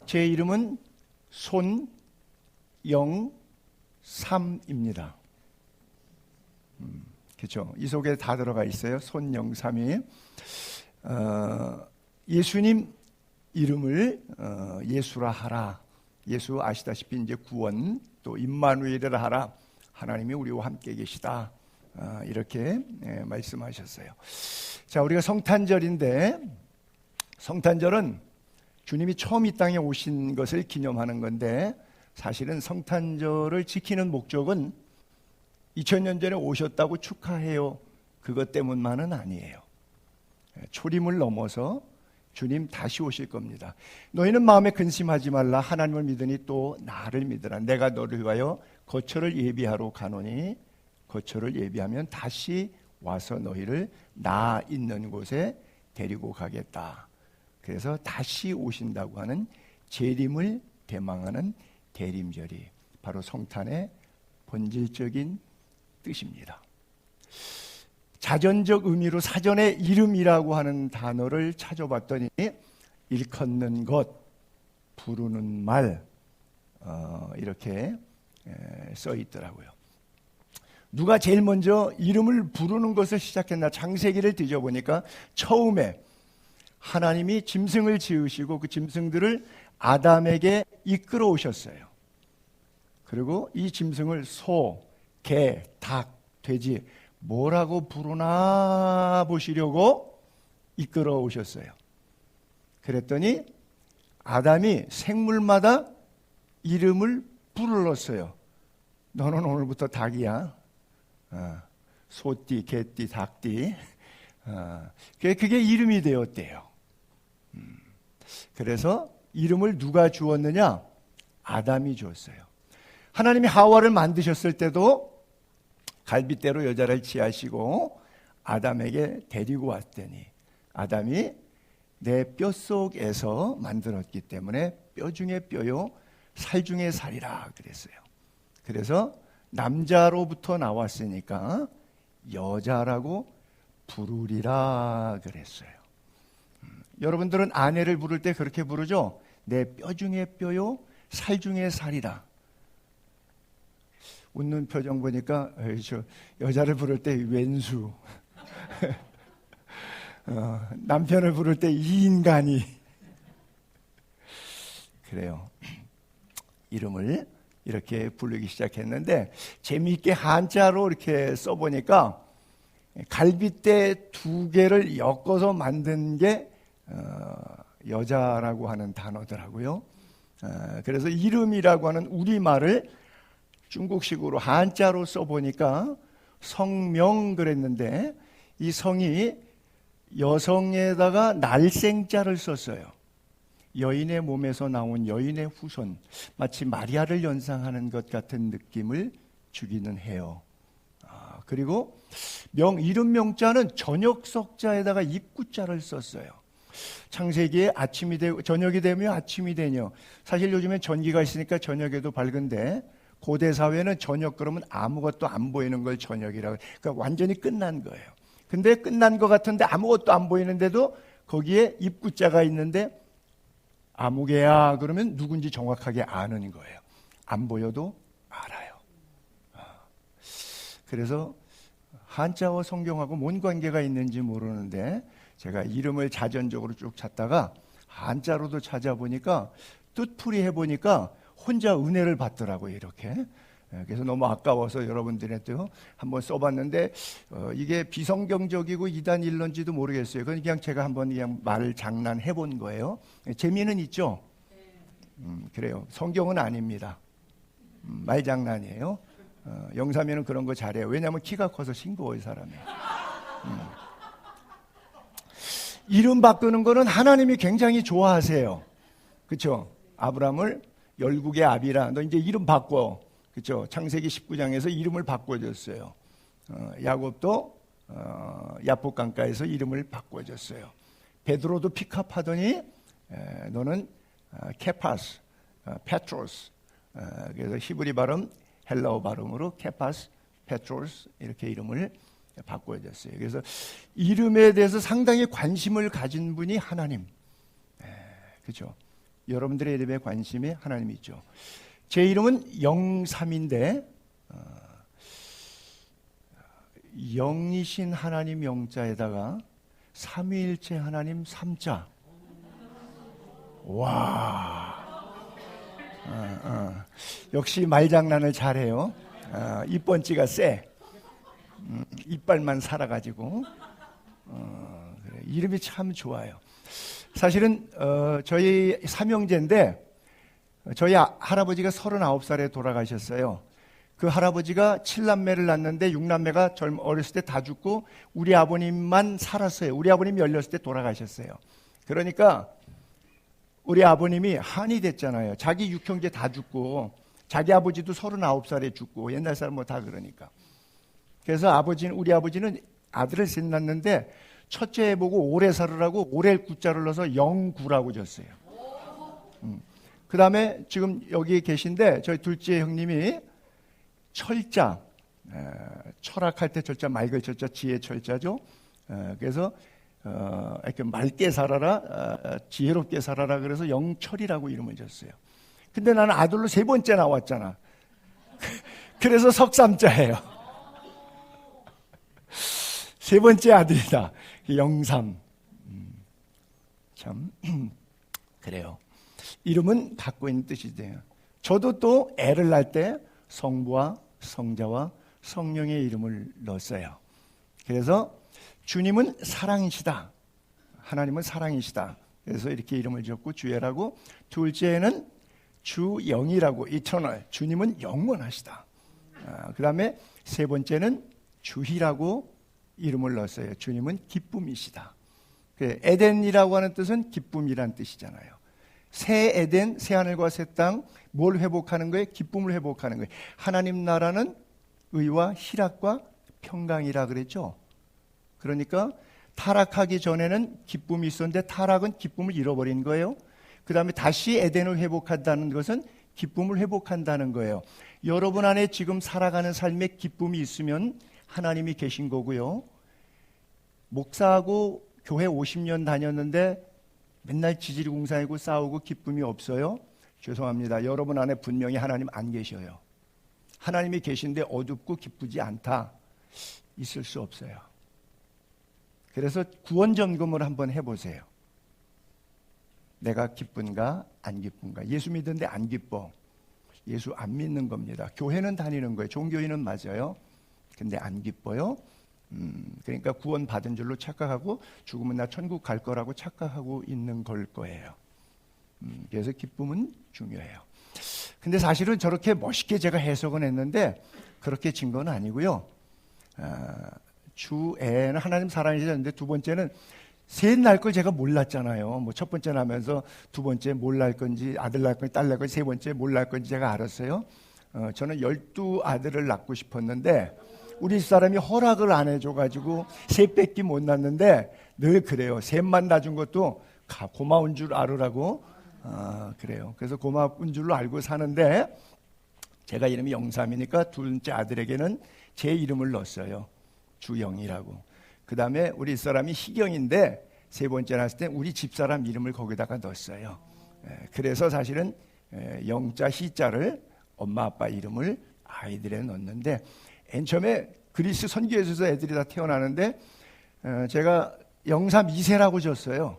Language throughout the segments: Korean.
제 이름은 손영삼입니다. 그렇죠? 이 속에 다 들어가 있어요. 손영삼이. 예수님 이름을 예수라 하라. 예수 아시다시피 이제 구원, 또 임마누엘이라 하라. 하나님이 우리와 함께 계시다. 이렇게 말씀하셨어요. 자, 우리가 성탄절인데, 성탄절은 주님이 처음 이 땅에 오신 것을 기념하는 건데, 사실은 성탄절을 지키는 목적은 2000년 전에 오셨다고 축하해요, 그것 때문만은 아니에요. 초림을 넘어서 주님 다시 오실 겁니다. 너희는 마음에 근심하지 말라. 하나님을 믿으니 또 나를 믿으라. 내가 너를 위하여 거처를 예비하러 가노니, 거처를 예비하면 다시 와서 너희를 나 있는 곳에 데리고 가겠다. 그래서 다시 오신다고 하는 재림을 대망하는 대림절이 바로 성탄의 본질적인 뜻입니다. 자전적 의미로 사전에 이름이라고 하는 단어를 찾아봤더니 일컫는 것, 부르는 말, 이렇게 써 있더라고요. 누가 제일 먼저 이름을 부르는 것을 시작했나? 창세기를 뒤져보니까 처음에 하나님이 짐승을 지으시고 그 짐승들을 아담에게 이끌어 오셨어요. 그리고 이 짐승을 소, 개, 닭, 돼지 뭐라고 부르나 보시려고 이끌어 오셨어요. 그랬더니 아담이 생물마다 이름을 불렀어요. 너는 오늘부터 닭이야. 소띠, 개띠, 닭띠. 그게 이름이 되었대요. 그래서 이름을 누가 주었느냐? 아담이 주었어요. 하나님이 하와를 만드셨을 때도 갈빗대로 여자를 취하시고 아담에게 데리고 왔더니 아담이 내 뼛속에서 만들었기 때문에 뼈 중에 뼈요 살 중에 살이라 그랬어요. 그래서 남자로부터 나왔으니까 여자라고 부르리라 그랬어요. 여러분들은 아내를 부를 때 그렇게 부르죠? 내 뼈 중에 뼈요 살 중에 살이라. 웃는 표정 보니까 여자를 부를 때 왼수, 남편을 부를 때 이 인간이. 그래요. 이름을 이렇게 부르기 시작했는데 재미있게 한자로 이렇게 써보니까 갈빗대 두 개를 엮어서 만든 게 여자라고 하는 단어더라고요. 그래서 이름이라고 하는 우리말을 중국식으로 한자로 써보니까 성명 그랬는데 이 성이 여성에다가 날생자를 썼어요. 여인의 몸에서 나온 여인의 후손, 마치 마리아를 연상하는 것 같은 느낌을 주기는 해요. 그리고 이름 명자는 저녁석자에다가 입구자를 썼어요. 창세기에 저녁이 되면 아침이 되며, 사실 요즘엔 전기가 있으니까 저녁에도 밝은데 고대 사회는 저녁 그러면 아무것도 안 보이는 걸 저녁이라고. 그러니까 완전히 끝난 거예요. 근데 끝난 것 같은데 아무것도 안 보이는데도 거기에 입구자가 있는데 아무개야 그러면 누군지 정확하게 아는 거예요. 안 보여도 알아요. 그래서 한자와 성경하고 뭔 관계가 있는지 모르는데 제가 이름을 자전적으로 쭉 찾다가 한자로도 찾아보니까 뜻풀이 해보니까 혼자 은혜를 받더라고요. 이렇게. 그래서 너무 아까워서 여러분들한테도 한번 써봤는데 이게 비성경적이고 이단일론지도 모르겠어요. 그냥 제가 한번 그냥 말 장난해본 거예요. 재미는 있죠? 그래요. 성경은 아닙니다. 말 장난이에요. 영삼이는 그런 거 잘해요. 왜냐하면 키가 커서 싱거워요, 사람이. 이름 바꾸는 거는 하나님이 굉장히 좋아하세요. 그렇죠? 아브라함을 열국의 아비라, 너 이제 이름 바꿔. 그렇죠? 창세기 19장에서 이름을 바꿔줬어요. 야곱도 야복 강가에서 이름을 바꿔줬어요. 베드로도 픽업하더니 너는 케파스, 페트로스. 그래서 히브리 발음, 헬라어 발음으로 케파스, 페트로스 이렇게 이름을 바꿔줬어요. 그래서 이름에 대해서 상당히 관심을 가진 분이 하나님. 그렇죠? 여러분들의 이름에 관심이 하나님이 있죠. 제 이름은 영삼인데 영이신 하나님 영자에다가 삼위일체 하나님 삼자. 와, 역시 말장난을 잘해요. 입번지가 세. 이빨만 살아가지고 그래. 이름이 참 좋아요. 사실은 저희 삼형제인데 저희 할아버지가 39살에 돌아가셨어요. 그 할아버지가 7남매를 낳는데 6남매가 어렸을 때 다 죽고 우리 아버님만 살았어요. 우리 아버님이 열렸을 때 돌아가셨어요. 그러니까 우리 아버님이 한이 됐잖아요. 자기 6형제 다 죽고 자기 아버지도 39살에 죽고 옛날 사람 뭐 다 그러니까. 그래서 우리 아버지는 아들을 셋 낳는데 첫째 보고 오래 살으라고 오래 구자를 넣어서 영구라고 줬어요. 그 다음에 지금 여기 계신데 저희 둘째 형님이 철자, 철학할 때 철자, 맑을 철자, 지혜 철자죠. 그래서 이렇게 맑게 살아라, 지혜롭게 살아라 그래서 영철이라고 이름을 줬어요. 근데 나는 아들로 3번째 나왔잖아. 그래서 석삼자예요. 3번째 아들이다. 영삼. 참 그래요. 이름은 갖고 있는 뜻이 돼요. 저도 또 애를 낳을 때 성부와 성자와 성령의 이름을 넣었어요. 그래서 주님은 사랑이시다. 하나님은 사랑이시다. 그래서 이렇게 이름을 지었고 주애라고, 둘째는 주영이라고, 이터널. 주님은 영원하시다. 그 다음에 세 번째는 주희라고 이름을 넣었어요. 주님은 기쁨이시다. 에덴이라고 하는 뜻은 기쁨이란 뜻이잖아요. 새 에덴, 새 하늘과 새 땅, 뭘 회복하는 거예요? 기쁨을 회복하는 거예요. 하나님 나라는 의와 희락과 평강이라 그랬죠. 그러니까 타락하기 전에는 기쁨이 있었는데 타락은 기쁨을 잃어버린 거예요. 그 다음에 다시 에덴을 회복한다는 것은 기쁨을 회복한다는 거예요. 여러분 안에 지금 살아가는 삶에 기쁨이 있으면 하나님이 계신 거고요. 목사하고 교회 50년 다녔는데 맨날 지지리공사이고 싸우고 기쁨이 없어요? 죄송합니다. 여러분 안에 분명히 하나님 안 계셔요. 하나님이 계신데 어둡고 기쁘지 않다. 있을 수 없어요. 그래서 구원 점검을 한번 해보세요. 내가 기쁜가 안 기쁜가. 예수 믿는데 안 기뻐. 예수 안 믿는 겁니다. 교회는 다니는 거예요. 종교인은 맞아요. 근데 안 기뻐요. 그러니까 구원 받은 줄로 착각하고 죽으면 나 천국 갈 거라고 착각하고 있는 걸 거예요. 그래서 기쁨은 중요해요. 근데 사실은 저렇게 멋있게 제가 해석은 했는데 그렇게 진 건 아니고요. 주애는 하나님 사랑이셨는데 두 번째는 셋 낳을 걸 제가 몰랐잖아요. 뭐 첫 번째 나면서 두 번째 뭘 낳을 건지, 아들 낳을 건지 딸 낳을 건지, 세 번째 뭘 낳을 건지 제가 알았어요. 저는 12아들을 낳고 싶었는데 우리 사람이 허락을 안 해줘가지고 셋밖에 못 낳는데 늘 그래요. 셋만 낳아준 것도 고마운 줄 알으라고. 그래요. 그래서 고마운 줄로 알고 사는데 제가 이름이 영삼이니까 둘째 아들에게는 제 이름을 넣었어요. 주영이라고. 그 다음에 우리 사람이 희경인데 세 번째 낳았을 때 우리 집사람 이름을 거기다가 넣었어요. 그래서 사실은 영자 희자를 엄마 아빠 이름을 아이들에 넣었는데 맨 처음에 그리스 선교에서 애들이 다 태어나는데 제가 영삼 2세라고 줬어요.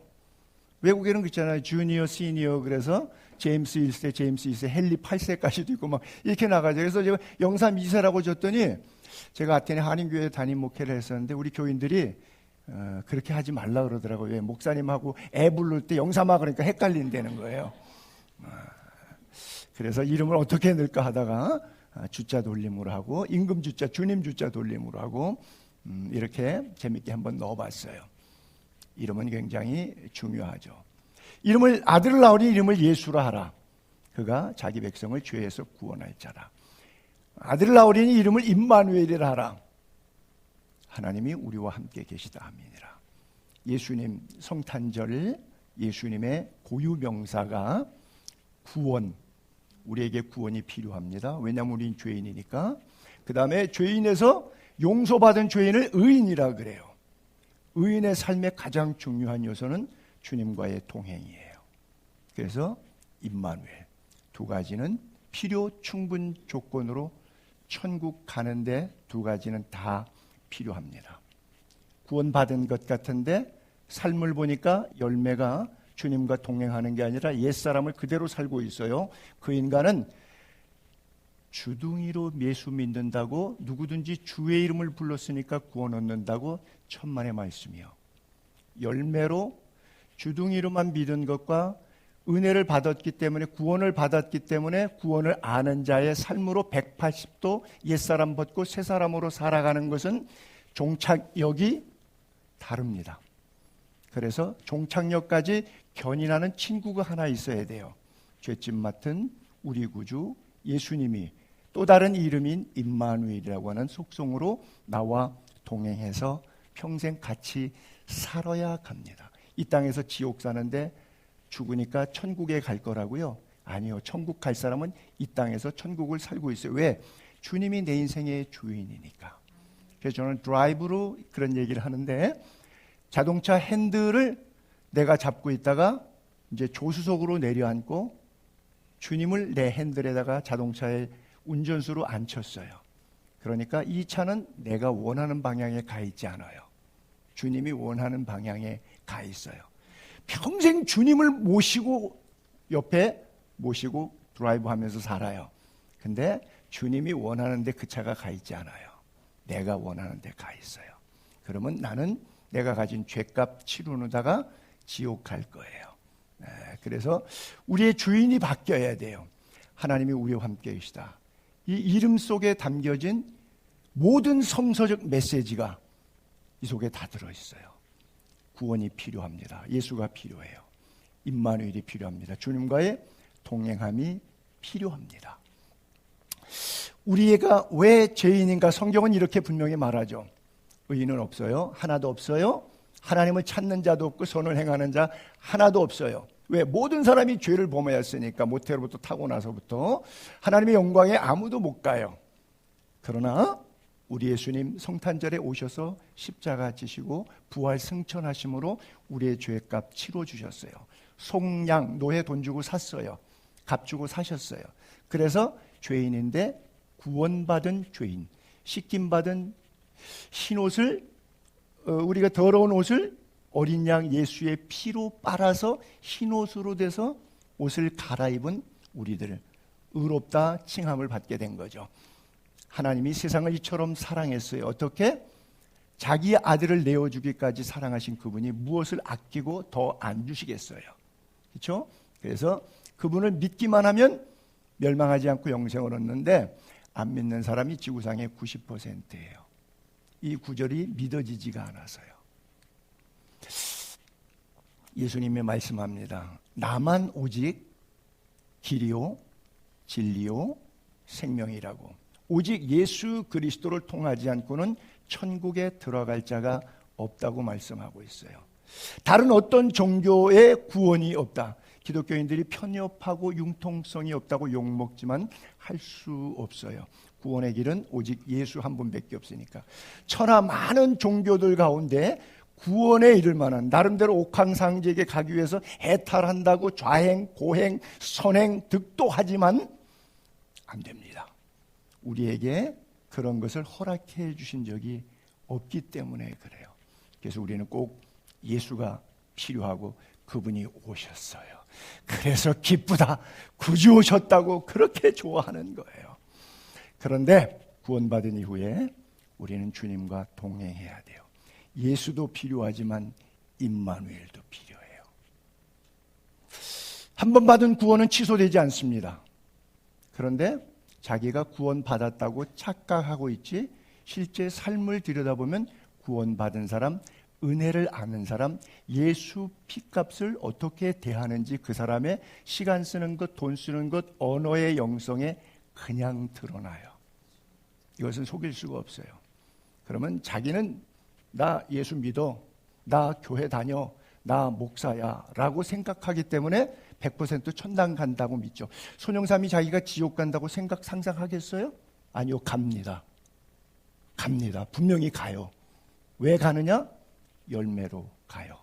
외국에는 그렇잖아요. 주니어, 시니어. 그래서 제임스 1세, 제임스 2세, 헨리 8세까지도 있고 막 이렇게 나가죠. 그래서 제가 영삼 2세라고 줬더니 제가 아테네 한인교회 담임 목회를 했었는데 우리 교인들이 그렇게 하지 말라 그러더라고요. 왜? 목사님하고 애 부를 때 영삼아 그러니까 헷갈린다는 거예요. 그래서 이름을 어떻게 넣을까 하다가 주자 돌림으로 하고 임금 주자, 주님 주자 돌림으로 하고 이렇게 재밌게 한번 넣어봤어요. 이름은 굉장히 중요하죠. 이름을 아들을 낳으니 이름을 예수라 하라. 그가 자기 백성을 죄에서 구원할 자라. 아들을 낳으니 이름을 임마누엘이라 하라. 하나님이 우리와 함께 계시다 함이니라. 예수님 성탄절, 예수님의 고유명사가 구원, 우리에게 구원이 필요합니다. 왜냐하면 우리는 죄인이니까. 그 다음에 죄인에서 용서받은 죄인을 의인이라 그래요. 의인의 삶의 가장 중요한 요소는 주님과의 동행이에요. 그래서 임마누엘. 두 가지는 필요 충분 조건으로 천국 가는데 두 가지는 다 필요합니다. 구원받은 것 같은데 삶을 보니까 열매가 주님과 동행하는 게 아니라 옛사람을 그대로 살고 있어요. 그 인간은 주둥이로 예수 믿는다고 누구든지 주의 이름을 불렀으니까 구원 얻는다고 천만의 말씀이요. 열매로 주둥이로만 믿은 것과 은혜를 받았기 때문에 구원을 받았기 때문에 구원을 아는 자의 삶으로 180도 옛사람 벗고 새사람으로 살아가는 것은 종착역이 다릅니다. 그래서 종착역까지 견인하는 친구가 하나 있어야 돼요. 죄짐 맡은 우리 구주 예수님이 또 다른 이름인 임마누엘이라고 하는 속성으로 나와 동행해서 평생 같이 살아야 합니다. 이 땅에서 지옥 사는데 죽으니까 천국에 갈 거라고요? 아니요. 천국 갈 사람은 이 땅에서 천국을 살고 있어요. 왜? 주님이 내 인생의 주인이니까. 그래서 저는 드라이브로 그런 얘기를 하는데 자동차 핸들을 내가 잡고 있다가 이제 조수석으로 내려앉고 주님을 내 핸들에다가 자동차의 운전수로 앉혔어요. 그러니까 이 차는 내가 원하는 방향에 가 있지 않아요. 주님이 원하는 방향에 가 있어요. 평생 주님을 모시고 옆에 모시고 드라이브 하면서 살아요. 근데 주님이 원하는데 그 차가 가 있지 않아요. 내가 원하는데 가 있어요. 그러면 나는 내가 가진 죄값 치르느다가 지옥 갈 거예요. 그래서 우리의 주인이 바뀌어야 돼요. 하나님이 우리와 함께 계시다. 이 이름 속에 담겨진 모든 성서적 메시지가 이 속에 다 들어있어요. 구원이 필요합니다. 예수가 필요해요. 임마누엘이 필요합니다. 주님과의 동행함이 필요합니다. 우리가 왜 죄인인가? 성경은 이렇게 분명히 말하죠. 의인은 없어요. 하나도 없어요. 하나님을 찾는 자도 없고 선을 행하는 자 하나도 없어요. 왜? 모든 사람이 죄를 범하였으니까. 모태로부터 타고나서부터 하나님의 영광에 아무도 못 가요. 그러나 우리 예수님 성탄절에 오셔서 십자가 지시고 부활 승천하심으로 우리의 죄값 치러주셨어요. 송양 노예 돈 주고 샀어요. 값 주고 사셨어요. 그래서 죄인인데 구원받은 죄인, 씻김받은 흰옷을 우리가 더러운 옷을 어린 양 예수의 피로 빨아서 흰옷으로 돼서 옷을 갈아입은 우리들 의롭다 칭함을 받게 된 거죠. 하나님이 세상을 이처럼 사랑했어요. 어떻게? 자기 아들을 내어주기까지 사랑하신 그분이 무엇을 아끼고 더 안 주시겠어요. 그렇죠? 그래서 그분을 믿기만 하면 멸망하지 않고 영생을 얻는데 안 믿는 사람이 지구상의 90%예요. 이 구절이 믿어지지가 않아서요. 예수님이 말씀합니다. 나만 오직 길이요 진리요 생명이라고. 오직 예수 그리스도를 통하지 않고는 천국에 들어갈 자가 없다고 말씀하고 있어요. 다른 어떤 종교의 구원이 없다. 기독교인들이 편협하고 융통성이 없다고 욕먹지만 할 수 없어요. 구원의 길은 오직 예수 한 분밖에 없으니까. 천하 많은 종교들 가운데 구원에 이를 만한 나름대로 옥황상제에게 가기 위해서 해탈한다고 좌행, 고행, 선행, 득도하지만 안 됩니다. 우리에게 그런 것을 허락해 주신 적이 없기 때문에 그래요. 그래서 우리는 꼭 예수가 필요하고 그분이 오셨어요. 그래서 기쁘다. 구주 오셨다고 그렇게 좋아하는 거예요. 그런데 구원받은 이후에 우리는 주님과 동행해야 돼요. 예수도 필요하지만 임마누엘도 필요해요. 한 번 받은 구원은 취소되지 않습니다. 그런데 자기가 구원받았다고 착각하고 있지 실제 삶을 들여다보면 구원받은 사람, 은혜를 아는 사람, 예수 피값을 어떻게 대하는지 그 사람의 시간 쓰는 것, 돈 쓰는 것, 언어의 영성에 그냥 드러나요. 이것은 속일 수가 없어요. 그러면 자기는 나 예수 믿어, 나 교회 다녀, 나 목사야 라고 생각하기 때문에 100% 천당 간다고 믿죠. 손영삼이 자기가 지옥 간다고 상상하겠어요? 아니요, 갑니다. 갑니다. 분명히 가요. 왜 가느냐? 열매로 가요.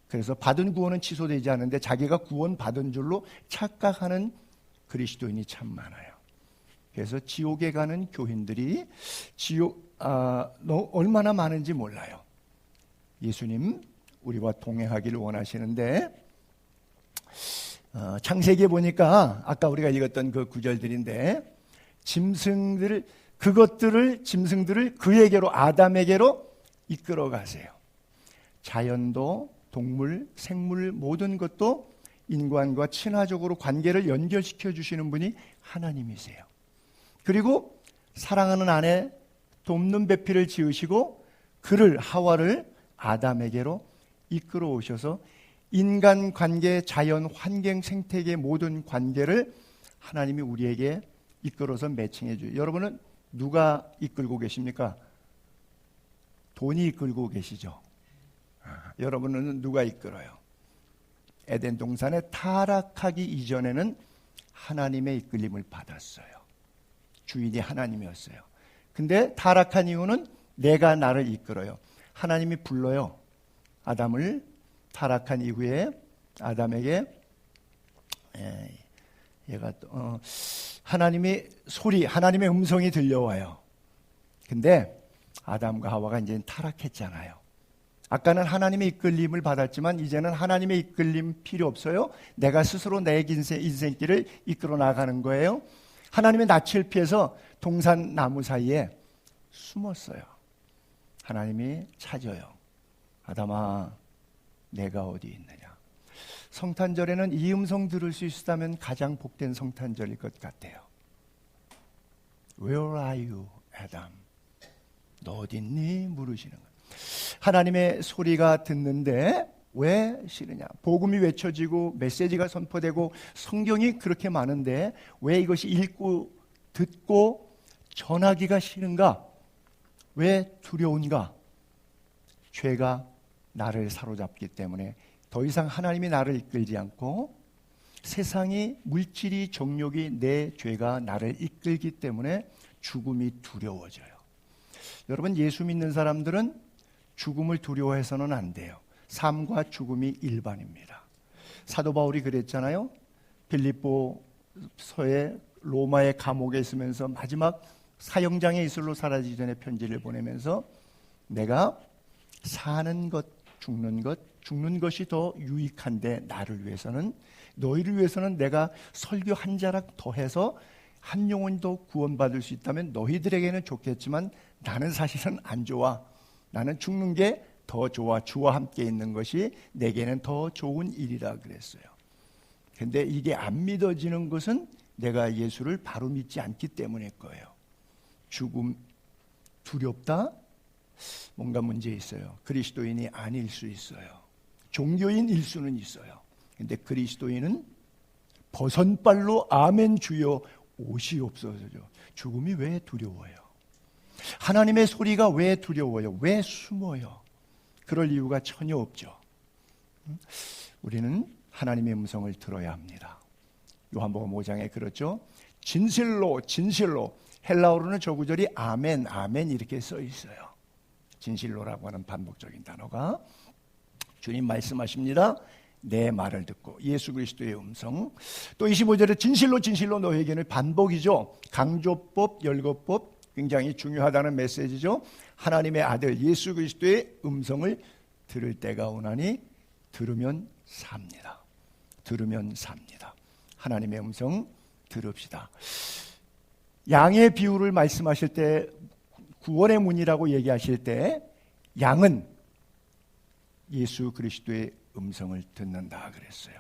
그래서 받은 구원은 취소되지 않는데 자기가 구원받은 줄로 착각하는 그리스도인이 참 많아요. 그래서 지옥에 가는 교인들이 얼마나 많은지 몰라요. 예수님 우리와 동행하기를 원하시는데 창세기에 보니까 아까 우리가 읽었던 그 구절들인데 짐승들을 그에게로 아담에게로 이끌어 가세요. 자연도 동물, 생물 모든 것도 인간과 친화적으로 관계를 연결시켜 주시는 분이 하나님이세요. 그리고 사랑하는 아내 돕는 배필을 지으시고 그를 하와를 아담에게로 이끌어 오셔서 인간 관계, 자연, 환경, 생태계 모든 관계를 하나님이 우리에게 이끌어서 매칭해 줘요. 여러분은 누가 이끌고 계십니까? 돈이 이끌고 계시죠? 여러분은 누가 이끌어요? 에덴 동산에 타락하기 이전에는 하나님의 이끌림을 받았어요. 주인이 하나님이었어요. 근데 타락한 이유는 내가 나를 이끌어요. 하나님이 불러요. 아담을 타락한 이후에 아담에게 하나님의 음성이 들려와요. 근데 아담과 하와가 이제 타락했잖아요. 아까는 하나님의 이끌림을 받았지만 이제는 하나님의 이끌림 필요 없어요. 내가 스스로 내 인생길을 이끌어 나가는 거예요. 하나님의 낯을 피해서 동산 나무 사이에 숨었어요. 하나님이 찾아요. 아담아, 내가 어디 있느냐. 성탄절에는 이 음성 들을 수 있다면 가장 복된 성탄절일 것 같아요. Where are you, 아담? 너 어디 있니? 물으시는 거예요. 하나님의 소리가 듣는데 왜 싫으냐? 복음이 외쳐지고 메시지가 선포되고 성경이 그렇게 많은데 왜 이것이 읽고 듣고 전하기가 싫은가? 왜 두려운가? 죄가 나를 사로잡기 때문에 더 이상 하나님이 나를 이끌지 않고 세상이 물질이 정욕이 내 죄가 나를 이끌기 때문에 죽음이 두려워져요. 여러분 예수 믿는 사람들은 죽음을 두려워해서는 안 돼요. 삶과 죽음이 일반입니다. 사도 바울이 그랬잖아요. 빌립보서에 로마의 감옥에 있으면서 마지막 사형장의 이슬로 사라지기 전에 편지를 보내면서 내가 사는 것, 죽는 것이 더 유익한데 나를 위해서는 너희를 위해서는 내가 설교 한 자락 더해서 한 영혼도 구원받을 수 있다면 너희들에게는 좋겠지만 나는 사실은 안 좋아. 나는 죽는 게 더 좋아. 주와 함께 있는 것이 내게는 더 좋은 일이라 그랬어요. 근데 이게 안 믿어지는 것은 내가 예수를 바로 믿지 않기 때문일 거예요. 죽음 두렵다? 뭔가 문제 있어요. 그리스도인이 아닐 수 있어요. 종교인일 수는 있어요. 근데 그리스도인은 버선발로 아멘 주여 옷이 없어져요. 죽음이 왜 두려워요? 하나님의 소리가 왜 두려워요? 왜 숨어요? 그럴 이유가 전혀 없죠. 우리는 하나님의 음성을 들어야 합니다. 요한복음 5장에 그렇죠. 진실로 헬라어로는 저 구절이 아멘 이렇게 써 있어요. 진실로라고 하는 반복적인 단어가 주님 말씀하십니다. 내 말을 듣고 예수 그리스도의 음성. 또 25절에 진실로 너에게는 반복이죠. 강조법, 열거법 굉장히 중요하다는 메시지죠. 하나님의 아들 예수 그리스도의 음성을 들을 때가 오나니 들으면 삽니다. 하나님의 음성 들읍시다. 양의 비유를 말씀하실 때 구원의 문이라고 얘기하실 때 양은 예수 그리스도의 음성을 듣는다 그랬어요.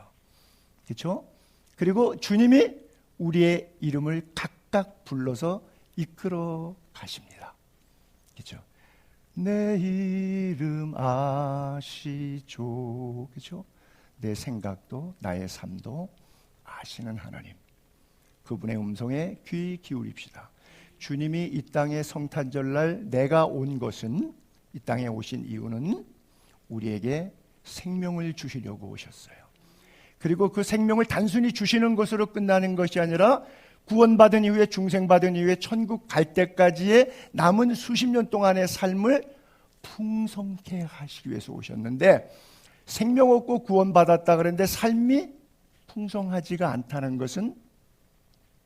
그렇죠? 그리고 주님이 우리의 이름을 각각 불러서 이끌어 가십니다. 그렇죠? 내 이름 아시죠? 그렇죠? 내 생각도 나의 삶도 아시는 하나님. 그분의 음성에 귀 기울입시다. 주님이 이 땅의 성탄절날 내가 온 것은 이 땅에 오신 이유는 우리에게 생명을 주시려고 오셨어요. 그리고 그 생명을 단순히 주시는 것으로 끝나는 것이 아니라 구원받은 이후에 중생받은 이후에 천국 갈 때까지의 남은 수십 년 동안의 삶을 풍성케 하시기 위해서 오셨는데 생명 얻고 구원받았다 그랬는데 삶이 풍성하지가 않다는 것은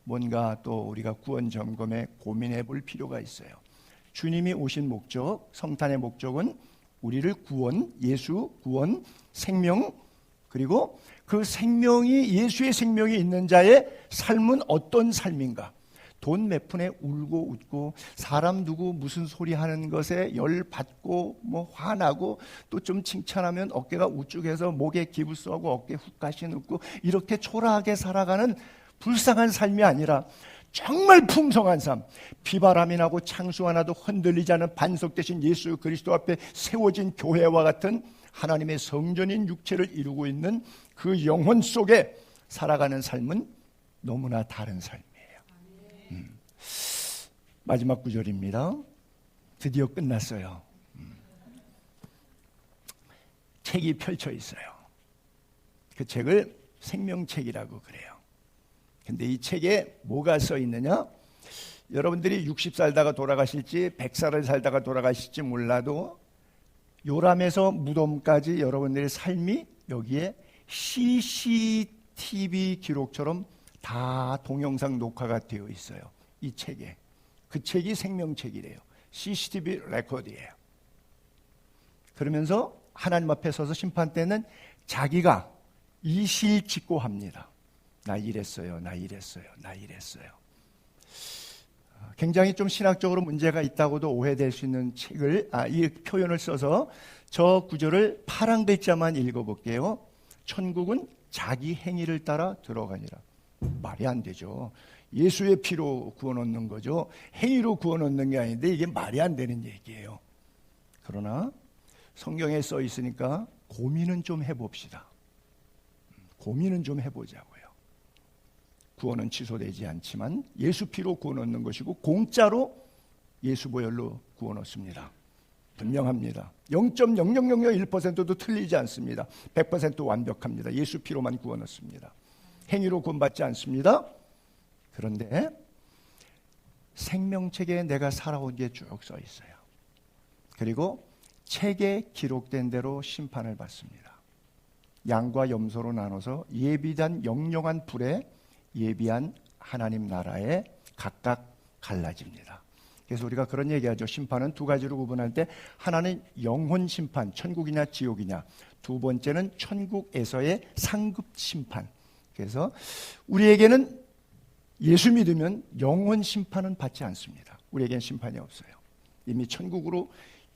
뭔가 또 우리가 구원 점검에 고민해 볼 필요가 있어요. 주님이 오신 목적, 성탄의 목적은 우리를 구원, 예수, 구원, 생명, 그리고 그 생명이 예수의 생명이 있는 자의 삶은 어떤 삶인가? 돈 몇 푼에 울고 웃고 사람 누구 무슨 소리 하는 것에 열 받고 뭐 화나고 또 좀 칭찬하면 어깨가 우쭐해서 목에 기부스하고 어깨 훅 가시 눕고 이렇게 초라하게 살아가는 불쌍한 삶이 아니라 정말 풍성한 삶, 비바람이 나고 창수가 나도 흔들리지 않은 반석 대신 예수 그리스도 앞에 세워진 교회와 같은 하나님의 성전인 육체를 이루고 있는 그 영혼 속에 살아가는 삶은 너무나 다른 삶이에요. 마지막 구절입니다. 드디어 끝났어요. 책이 펼쳐 있어요. 그 책을 생명책이라고 그래요. 근데 이 책에 뭐가 써 있느냐? 여러분들이 60 살다가 돌아가실지 100살을 살다가 돌아가실지 몰라도 요람에서 무덤까지 여러분들의 삶이 여기에 CCTV 기록처럼 다 동영상 녹화가 되어 있어요. 이 책에. 그 책이 생명책이래요. CCTV 레코드예요. 그러면서 하나님 앞에 서서 심판 때는 자기가 이실직고합니다. 나 이랬어요. 나 이랬어요. 나 이랬어요. 굉장히 좀 신학적으로 문제가 있다고도 오해될 수 있는 책을 이 표현을 써서 저 구절을 파란 글자만 읽어볼게요. 천국은 자기 행위를 따라 들어가니라. 말이 안 되죠. 예수의 피로 구원 얻는 거죠. 행위로 구원 얻는 게 아닌데 이게 말이 안 되는 얘기예요. 그러나 성경에 써 있으니까 고민은 좀 해봅시다. 고민은 좀 해보자고요. 구원은 취소되지 않지만 예수 피로 구원 얻는 것이고 공짜로 예수 보혈로 구원 얻습니다. 분명합니다. 0.0001%도 틀리지 않습니다. 100% 완벽합니다. 예수 피로만 구원 얻습니다. 행위로 구원받지 않습니다. 그런데 생명책에 내가 살아온 게 쭉 써 있어요. 그리고 책에 기록된 대로 심판을 받습니다. 양과 염소로 나눠서 예비된 영영한 불에 예비한 하나님 나라에 각각 갈라집니다. 그래서 우리가 그런 얘기하죠. 심판은 두 가지로 구분할 때 하나는 영혼 심판, 천국이냐 지옥이냐. 두 번째는 천국에서의 상급 심판. 그래서 우리에게는 예수 믿으면 영혼 심판은 받지 않습니다. 우리에겐 심판이 없어요. 이미 천국으로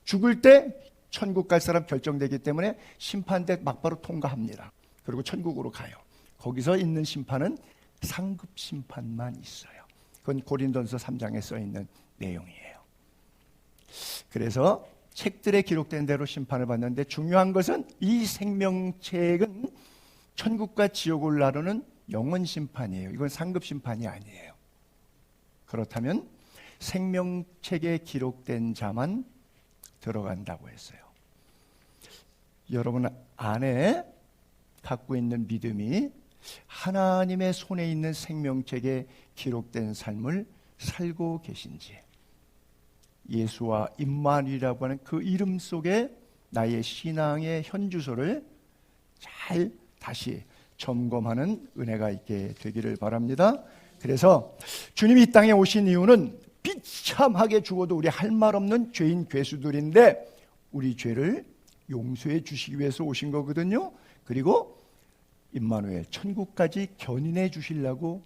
죽을 때 천국 갈 사람 결정되기 때문에 심판대 막바로 통과합니다. 그리고 천국으로 가요. 거기서 있는 심판은 상급 심판만 있어요. 그건 고린도전서 3장에 써 있는 내용이에요. 그래서 책들에 기록된 대로 심판을 받는데 중요한 것은 이 생명책은 천국과 지옥을 나누는 영원 심판이에요. 이건 상급 심판이 아니에요. 그렇다면 생명책에 기록된 자만 들어간다고 했어요. 여러분 안에 갖고 있는 믿음이 하나님의 손에 있는 생명책에 기록된 삶을 살고 계신지, 예수와 임마누엘이라고 하는 그 이름 속에 나의 신앙의 현주소를 잘 다시 점검하는 은혜가 있게 되기를 바랍니다. 그래서 주님이 이 땅에 오신 이유는 비참하게 죽어도 우리 할 말 없는 죄인 괴수들인데 우리 죄를 용서해 주시기 위해서 오신 거거든요. 그리고 임마누엘 천국까지 견인해 주시려고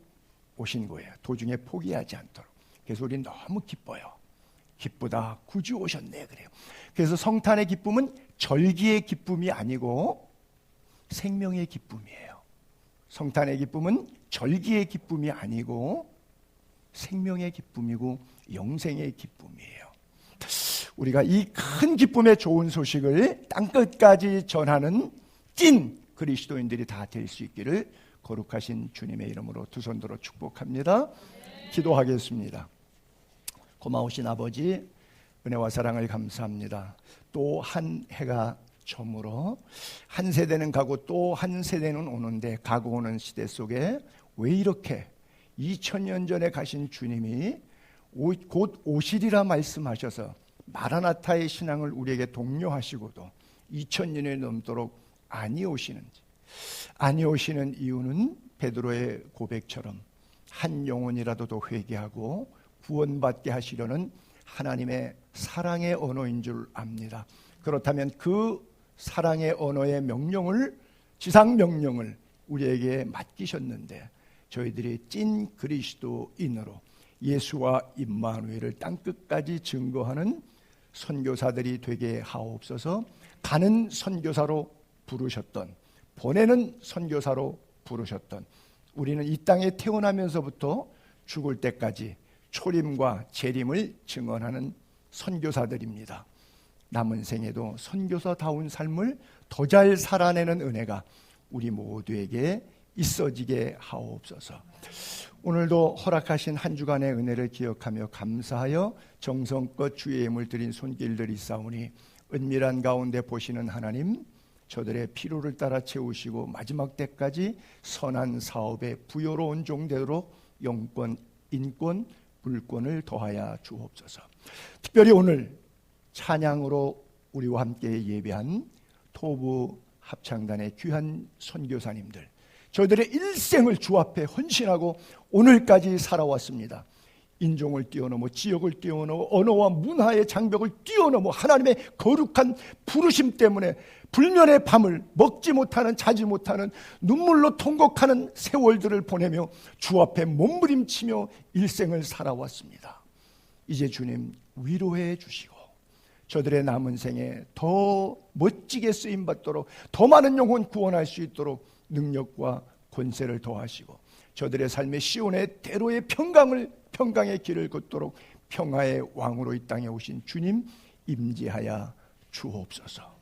오신 거예요. 도중에 포기하지 않도록. 그래서 우리 너무 기뻐요. 기쁘다. 구주 오셨네 그래요. 그래서 성탄의 기쁨은 절기의 기쁨이 아니고 생명의 기쁨이에요. 성탄의 기쁨은 절기의 기쁨이 아니고 생명의 기쁨이고 영생의 기쁨이에요. 우리가 이 큰 기쁨의 좋은 소식을 땅끝까지 전하는 찐 그리스도인들이 다 될 수 있기를 거룩하신 주님의 이름으로 두 손 들어 축복합니다. 기도하겠습니다. 고마우신 아버지, 은혜와 사랑을 감사합니다. 또 한 해가 저물어 한 세대는 가고 또 한 세대는 오는데 가고 오는 시대 속에 왜 이렇게 2000년 전에 가신 주님이 곧 오시리라 말씀하셔서 마라나타의 신앙을 우리에게 독려하시고도 2000년이 넘도록 아니오시는지. 아니오시는 이유는 베드로의 고백처럼 한 영혼이라도 더 회개하고 구원받게 하시려는 하나님의 사랑의 언어인 줄 압니다. 그렇다면 그 사랑의 언어의 명령을, 지상 명령을 우리에게 맡기셨는데, 저희들이 찐 그리스도인으로 예수와 임마누엘을 땅끝까지 증거하는 선교사들이 되게 하옵소서. 가는 선교사로 부르셨던, 보내는 선교사로 부르셨던, 우리는 이 땅에 태어나면서부터 죽을 때까지 초림과 재림을 증언하는 선교사들입니다. 남은 생에도 선교사다운 삶을 더 잘 살아내는 은혜가 우리 모두에게 있어지게 하옵소서. 오늘도 허락하신 한 주간의 은혜를 기억하며 감사하여 정성껏 주의 예물 드린 손길들이 있사오니, 은밀한 가운데 보시는 하나님, 저들의 필요를 따라 채우시고 마지막 때까지 선한 사업에 부요로운 종되도록 영권, 인권, 물권을 더하여 주옵소서. 특별히 오늘 찬양으로 우리와 함께 예배한 토부 합창단의 귀한 선교사님들, 저들의 일생을 주 앞에 헌신하고 오늘까지 살아왔습니다. 인종을 뛰어넘어, 지역을 뛰어넘어, 언어와 문화의 장벽을 뛰어넘어 하나님의 거룩한 부르심 때문에 불면의 밤을 먹지 못하는, 자지 못하는, 눈물로 통곡하는 세월들을 보내며 주 앞에 몸부림치며 일생을 살아왔습니다. 이제 주님 위로해 주시고 저들의 남은 생에 더 멋지게 쓰임받도록, 더 많은 영혼 구원할 수 있도록 능력과 권세를 더하시고, 저들의 삶의 시온의 대로의 평강의 길을 걷도록 평화의 왕으로 이 땅에 오신 주님 임재하여 주옵소서.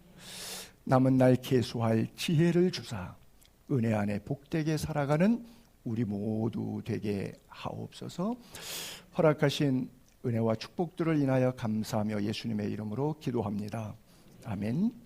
남은 날 계수할 지혜를 주사 은혜 안에 복되게 살아가는 우리 모두 되게 하옵소서. 허락하신 은혜와 축복들을 인하여 감사하며 예수님의 이름으로 기도합니다. 아멘.